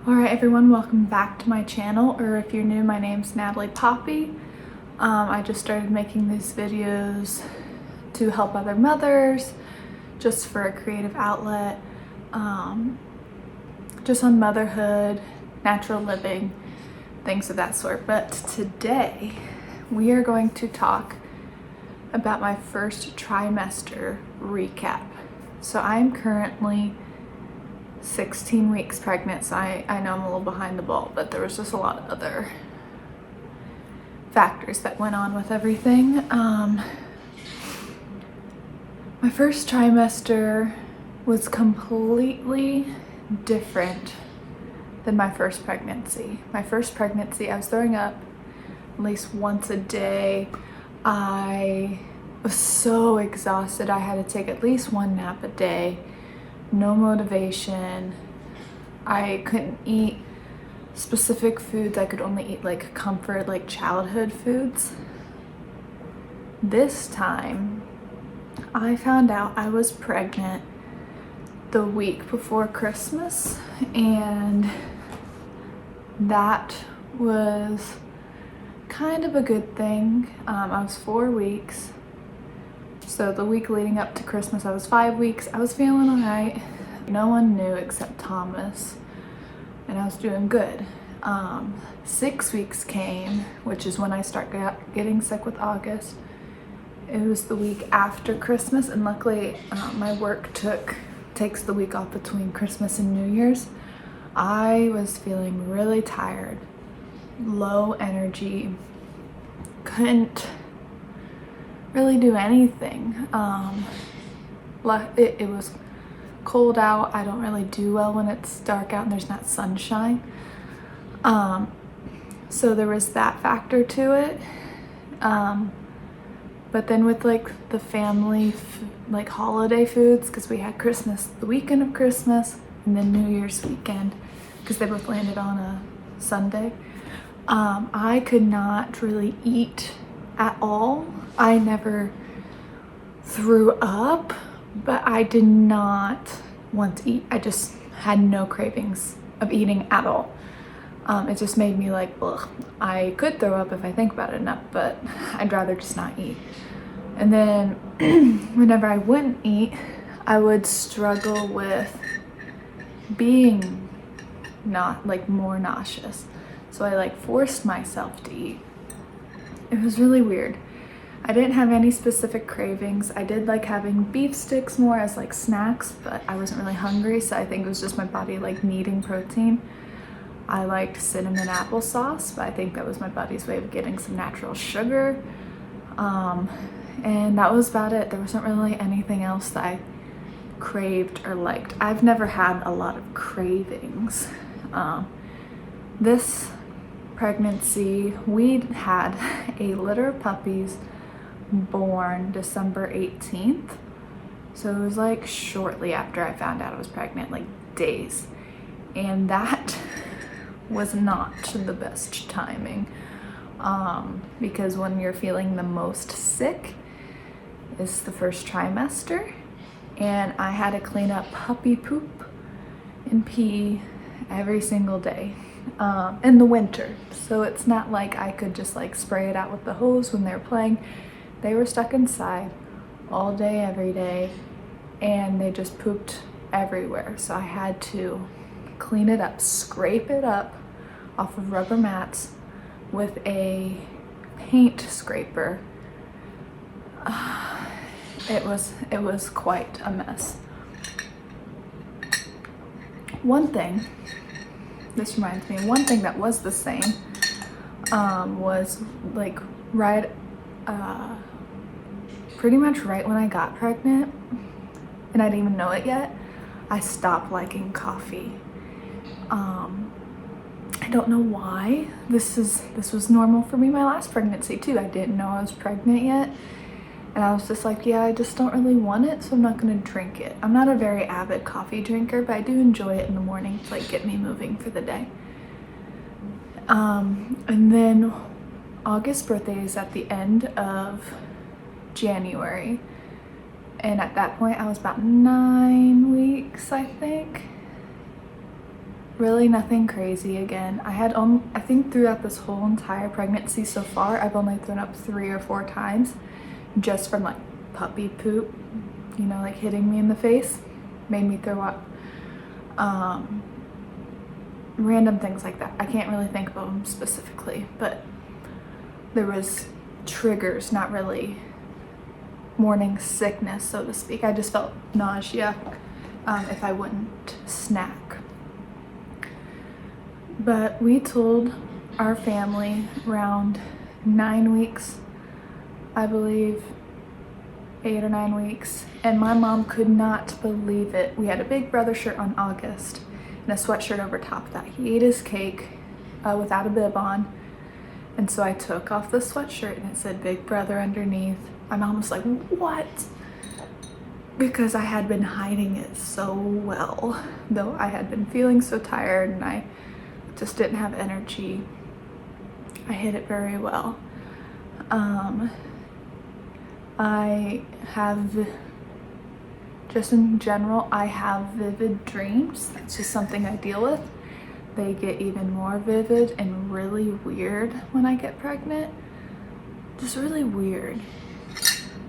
Alright everyone, welcome back to my channel, or if you're new, my name's Natalie Poppy. I just started making these videos to help other mothers, just for a creative outlet, just on motherhood, natural living, things of that sort. But today we are going to talk about my first trimester recap. So I'm currently 16 weeks pregnant, so I know I'm a little behind the ball, but there was just a lot of other factors that went on with everything. My first trimester was completely different than my first pregnancy. My first pregnancy, I was throwing up at least once a day. I was so exhausted. I had to take at least one nap a day. No motivation. I couldn't eat specific foods. I could only eat like comfort, like childhood foods. This time, I found out I was pregnant the week before Christmas, and that was kind of a good thing. I was 4 weeks. So the week leading up to Christmas, I was 5 weeks. I was feeling all right. No one knew except Thomas, and I was doing good. 6 weeks came, which is when I started getting sick with August. It was the week after Christmas, and luckily my work takes the week off between Christmas and New Year's. I was feeling really tired, low energy, couldn't really do anything. It was cold out. I don't really do well when it's dark out and there's not sunshine. So there was that factor to it. But then with like the family, like holiday foods, because we had Christmas the weekend of Christmas and then New Year's weekend, because they both landed on a Sunday. I could not really eat at all. I never threw up, but I did not want to eat. I just had no cravings of eating at all. It just made me like, ugh. I could throw up if I think about it enough, but I'd rather just not eat. And then whenever I wouldn't eat, I would struggle with being more nauseous. So I forced myself to eat. It was really weird. I didn't have any specific cravings. I did like having beef sticks more as snacks, but I wasn't really hungry, so I think it was just my body needing protein. I liked cinnamon applesauce, but I think that was my body's way of getting some natural sugar. And that was about it. There wasn't really anything else that I craved or liked. I've never had a lot of cravings. This pregnancy, we had a litter of puppies born December 18th. So it was shortly after I found out I was pregnant, days. And that was not the best timing, because when you're feeling the most sick is the first trimester, and I had to clean up puppy poop and pee every single day in the winter. So it's not like I could just spray it out with the hose when they were playing. They were stuck inside all day, every day, and they just pooped everywhere. So I had to clean it up, scrape it up off of rubber mats with a paint scraper. It was quite a mess. This reminds me, one thing that was the same was pretty much right when I got pregnant, and I didn't even know it yet, I stopped liking coffee. I don't know why. This was normal for me my last pregnancy too. I didn't know I was pregnant yet, and I was just yeah, I just don't really want it, so I'm not gonna drink it. I'm not a very avid coffee drinker, but I do enjoy it in the morning to get me moving for the day. And then August's birthday is at the end of January, and at that point I was about 9 weeks, I think. really nothing crazy again. I think throughout this whole entire pregnancy so far, I've only thrown up 3 or 4 times just from like puppy poop, you know, like hitting me in the face, made me throw up. Random things like that. I can't really think of them specifically, but there was triggers, not really morning sickness, so to speak. I just felt nausea if I wouldn't snack. But we told our family around 9 weeks, I believe, 8 or 9 weeks, and my mom could not believe it. We had a Big Brother shirt on August and a sweatshirt over top of that. He ate his cake without a bib on, and so I took off the sweatshirt and it said Big Brother underneath. My mom was like, what? Because I had been hiding it so well, though I had been feeling so tired and I just didn't have energy. I hid it very well. I have, just in general, I have vivid dreams. That's just something I deal with. They get even more vivid and really weird when I get pregnant. Just really weird.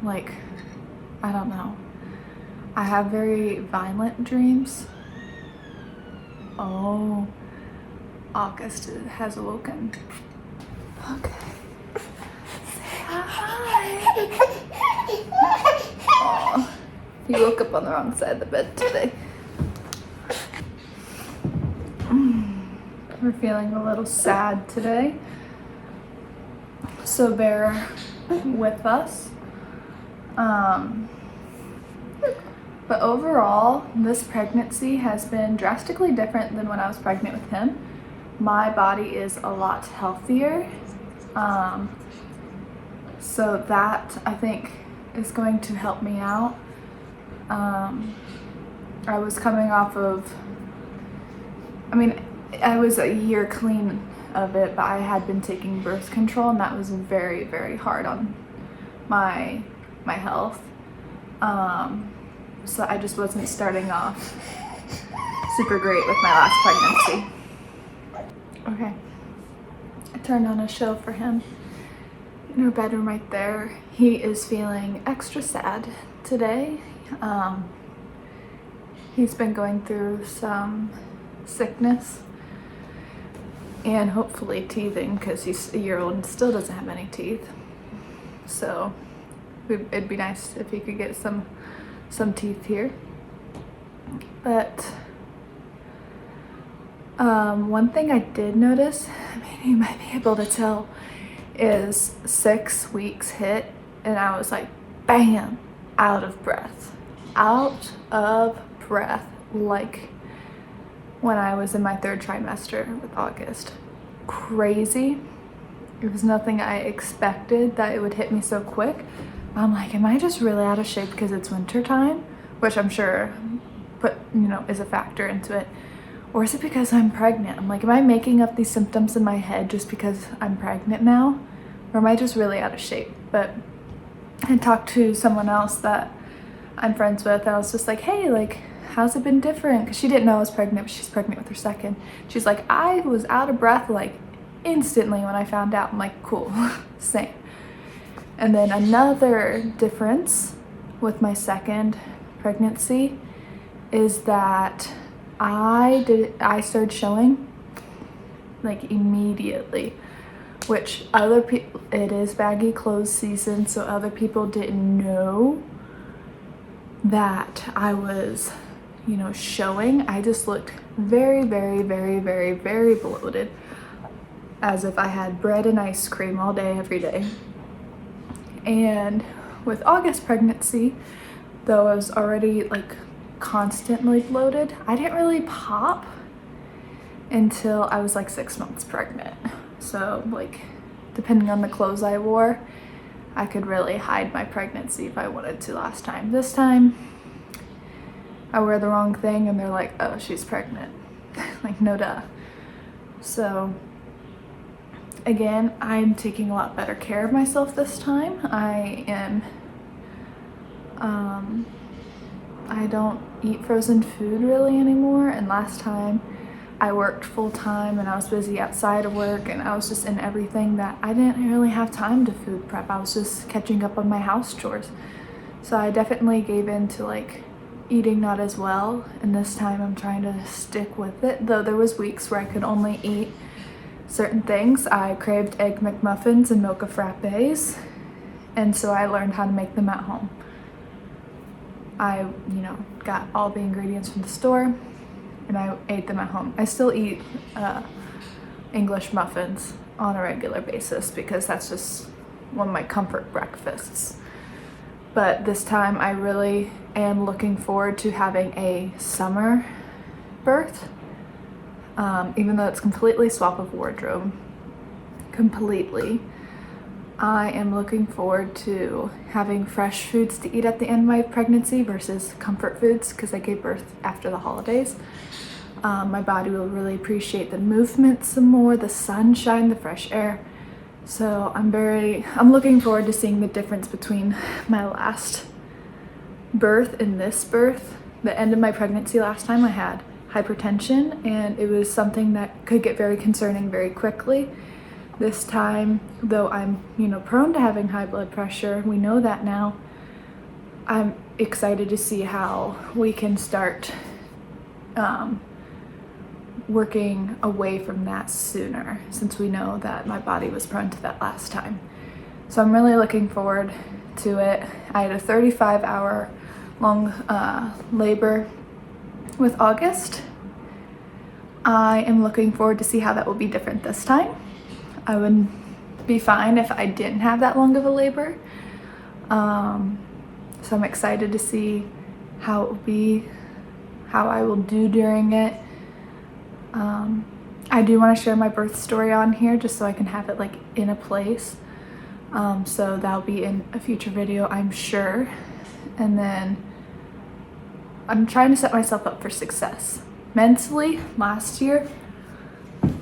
Like, I don't know. I have very violent dreams. Oh, August has awoken. Okay. Say hi. Aw, he woke up on the wrong side of the bed today. We're feeling a little sad today, so bear with us. But overall, this pregnancy has been drastically different than when I was pregnant with him. My body is a lot healthier. So that, I think, is going to help me out. I was coming off of, I was a year clean of it, but I had been taking birth control, and that was very, very hard on my health. So I just wasn't starting off super great with my last pregnancy. Okay, I turned on a show for him in our bedroom right there. He is feeling extra sad today. He's been going through some sickness and hopefully teething, because he's a year old and still doesn't have any teeth. So it'd be nice if he could get some teeth here. But one thing I did notice, you might be able to tell, is 6 weeks hit and I was like, bam, out of breath, like when I was in my 3rd trimester with August. Crazy. It was nothing I expected that it would hit me so quick. I'm like, am I just really out of shape because it's winter time? Which I'm sure is a factor into it. Or is it because I'm pregnant? I'm like, am I making up these symptoms in my head just because I'm pregnant now? Or am I just really out of shape? But I talked to someone else that I'm friends with, and I was just like, hey, like, how's it been different? Because she didn't know I was pregnant, but she's pregnant with her 2nd. She's like, I was out of breath like instantly when I found out. I'm like, cool, same. And then another difference with my 2nd pregnancy is that I started showing like immediately, which other people, it is baggy clothes season, so other people didn't know that I was, showing. I just looked very, very, very, very, very bloated, as if I had bread and ice cream all day, every day. And with August pregnancy, though I was already like constantly bloated, I didn't really pop until I was like 6 months pregnant. So like, depending on the clothes I wore, I could really hide my pregnancy if I wanted to last time. This time, I wear the wrong thing and they're like, oh, she's pregnant. Like, no duh. So again, I'm taking a lot better care of myself this time. I don't eat frozen food really anymore, and last time I worked full time and I was busy outside of work and I was just in everything that I didn't really have time to food prep. I was just catching up on my house chores. So I definitely gave in to like eating not as well, and this time I'm trying to stick with it. Though there was weeks where I could only eat certain things. I craved egg McMuffins and mocha frappes, and so I learned how to make them at home. I, got all the ingredients from the store and I ate them at home. I still eat English muffins on a regular basis because that's just one of my comfort breakfasts. But this time I really am looking forward to having a summer birth, even though it's completely swap of wardrobe, completely. I am looking forward to having fresh foods to eat at the end of my pregnancy versus comfort foods because I gave birth after the holidays. My body will really appreciate the movement some more, the sunshine, the fresh air. So I'm looking forward to seeing the difference between my last birth and this birth. The end of my pregnancy last time I had hypertension, and it was something that could get very concerning very quickly. This time, though I'm, prone to having high blood pressure, we know that now, I'm excited to see how we can start working away from that sooner, since we know that my body was prone to that last time. So I'm really looking forward to it. I had a 35-hour long labor with August. I am looking forward to see how that will be different this time. I would be fine if I didn't have that long of a labor. So I'm excited to see how it will be, how I will do during it. I do want to share my birth story on here just so I can have it like in a place. So that'll be in a future video, I'm sure. And then I'm trying to set myself up for success. Mentally, last year,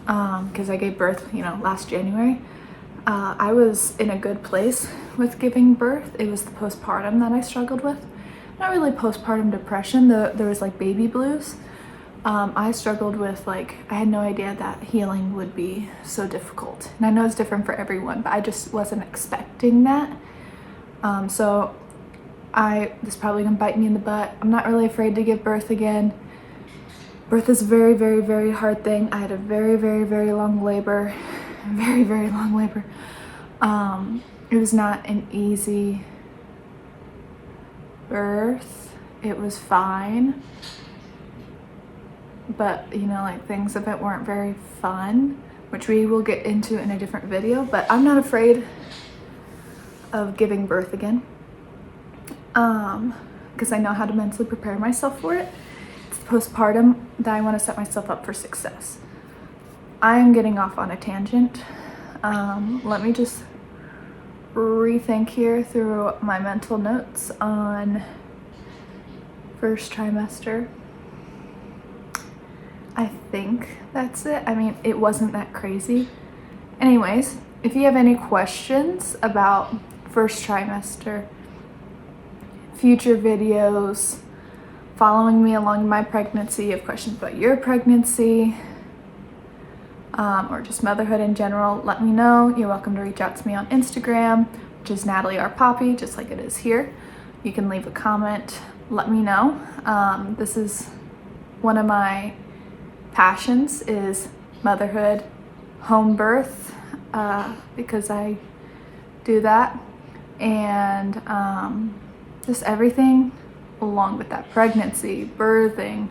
because I gave birth, last January, I was in a good place with giving birth. It was the postpartum that I struggled with. Not really postpartum depression, there was like baby blues. I struggled with I had no idea that healing would be so difficult. And I know it's different for everyone, but I just wasn't expecting that. So this is probably gonna bite me in the butt. I'm not really afraid to give birth again. Birth is a very, very, very hard thing. I had a very, very, very long labor. Very, very long labor. It was not an easy birth. It was fine. But things of it weren't very fun, which we will get into in a different video. But I'm not afraid of giving birth again, because I know how to mentally prepare myself for it. It's postpartum that I want to set myself up for success. I am getting off on a tangent. Let me just rethink here through my mental notes on first trimester. I think that's it. I mean, it wasn't that crazy. Anyways, if you have any questions about first trimester, future videos, following me along my pregnancy, have questions about your pregnancy, or just motherhood in general, let me know. You're welcome to reach out to me on Instagram, which is Natalie R. Poppy, just like it is here. You can leave a comment, let me know. This is one of my passions, is motherhood, home birth, because I do that, and just everything along with that: pregnancy, birthing,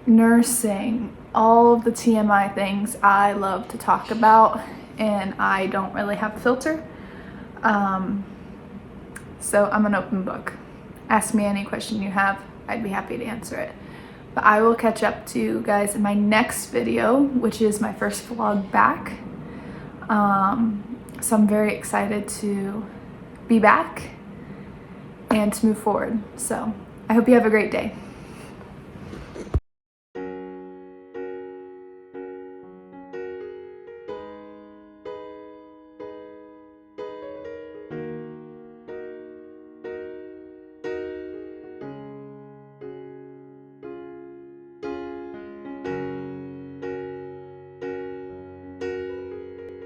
nursing, all of the TMI things I love to talk about, and I don't really have a filter. So I'm an open book. Ask me any question you have, I'd be happy to answer it. But I will catch up to you guys in my next video, which is my first vlog back. So I'm very excited to be back and to move forward. So I hope you have a great day.